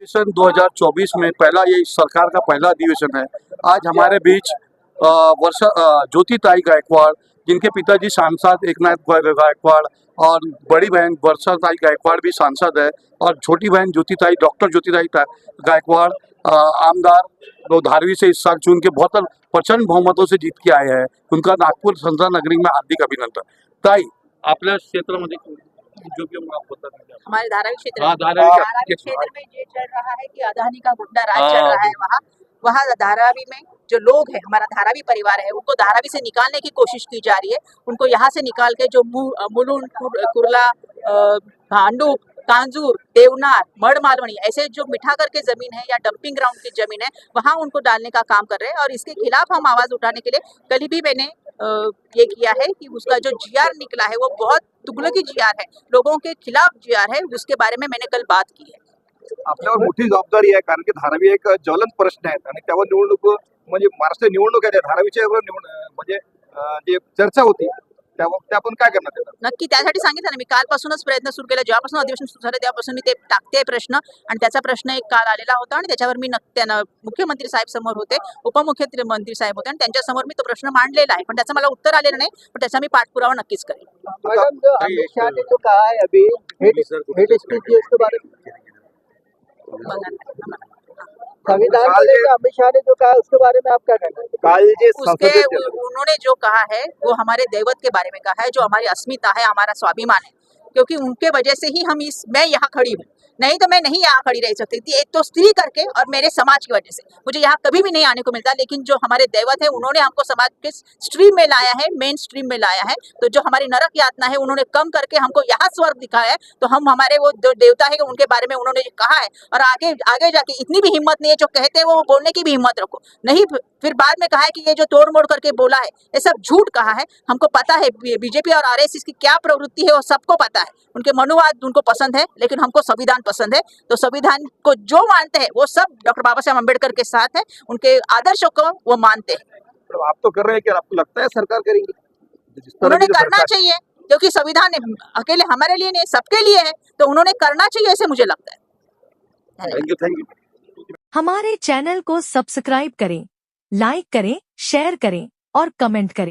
सन 2024 में पहला ये सरकार का पहला अधिवेशन है। आज हमारे बीच ज्योतिताई गायकवाड़, जिनके पिताजी सांसद एकनाथ गायकवाड़ और बड़ी बहन वर्षाताई गायकवाड़ भी सांसद है, और छोटी बहन ज्योतिताई डॉक्टर ज्योतिताई गायकवाड़ आमदार धारवी से इस साल चुन के बहुत प्रचंड बहुमतों से जीत के आए हैं। उनका नागपुर संसद नगरी में हार्दिक अभिनंदन। ताई आपल्या क्षेत्रामध्ये जो भी हमारे धारावी क्षेत्र धारावी क्षेत्र में ये चल रहा है कि अदानी का गुंडा राज चल रहा है। वहाँ धारावी में जो लोग हैं, हमारा धारावी परिवार है, उनको धारावी से निकालने की कोशिश की जा रही है। उनको यहाँ से निकाल के जो मुलुंड, कुर्ला, भांडुप, कांजूर, देवनार, मड़ मालवनी ऐसे जो मिठागर के जमीन है या डंपिंग ग्राउंड की जमीन है, वहाँ उनको डालने का काम कर रहे हैं। और इसके खिलाफ हम आवाज उठाने के लिए कल भी मैंने ये किया है कि उसका जो जीआर निकला है वो बहुत तुगलकी जीआर है, लोगों के खिलाफ जीआर है, उसके बारे में मैंने कल बात की है। आपल्यावर मोठी जबाबदारी आहे, कारण की धारावी एक ज्वलंत प्रश्न आहे आणि त्यावर निवडणूक म्हणजे महाराष्ट्र निवडणूक आहे, धारावीच्या म्हणजे जे चर्चा होती त्या आपण काय करणार त्याला? नक्की त्यासाठी सांगितलं ना मी, कालपासूनच प्रयत्न सुरू केला, जेव्हापासून अधिवेशन सुरू झालं तेव्हापासून मी ते टाकते प्रश्न, आणि त्याचा प्रश्न एक काल आलेला होता आणि त्याच्यावर मी मुख्यमंत्री साहेब समोर होते, उपमुख्यमंत्री साहेब होते आणि त्यांच्या समोर मी तो प्रश्न मांडलेला आहे, पण त्याचं मला उत्तर आलेलं नाही, पण त्याचा मी पाठपुरावा नक्कीच करेन। मैडम, जो अमित शाह ने जो कहा है अभी हेट स्पीच उसके बारे में संविधान को लेकर अमित शाह ने जो कहा उसके बारे में आप क्या कहना है? काल उन्होंने जो कहा है वो हमारे दैवत के बारे में कहा है, जो हमारी अस्मिता है, हमारा स्वाभिमान है, क्योंकि उनके वजह से ही मैं यहाँ खड़ी हूँ, नहीं तो मैं नहीं यहाँ खड़ी रह सकती थी। एक तो स्त्री करके और मेरे समाज की वजह से मुझे यहाँ कभी भी नहीं आने को मिलता, लेकिन जो हमारे दैवत है उन्होंने हमको समाज के स्ट्रीम में लाया है, मेन स्ट्रीम में लाया है। तो जो हमारी नरक यातना है उन्होंने कम करके हमको यहाँ स्वर्ग दिखाया है। तो हम हमारे वो जो देवता है उनके बारे में उन्होंने कहा है, और आगे जाके इतनी भी हिम्मत नहीं है, जो कहते हैं वो बोलने की भी हिम्मत रखो नहीं। फिर बाद में कहा है कि ये जो तोड़ मोड़ करके बोला है ये सब झूठ कहा है। हमको पता है बीजेपी और आरएसएस की क्या प्रवृत्ति है, वो सबको पता है। उनके मनुवाद उनको पसंद है, लेकिन हमको संविधान पसंद है। तो संविधान को जो मानते हैं वो सब डॉक्टर बाबा साहेब अम्बेडकर के साथ है, उनके आदर्शों को वो मानते हैं। तो आप तो कर रहे हैं, क्या आपको लगता है सरकार करेंगे? उन्होंने करना चाहिए, क्योंकि संविधान अकेले हमारे लिए नहीं, सबके लिए है, तो उन्होंने करना चाहिए ऐसे मुझे लगता है। Thank you. हमारे चैनल को सब्सक्राइब करें, लाइक करें, शेयर करें और कमेंट करें।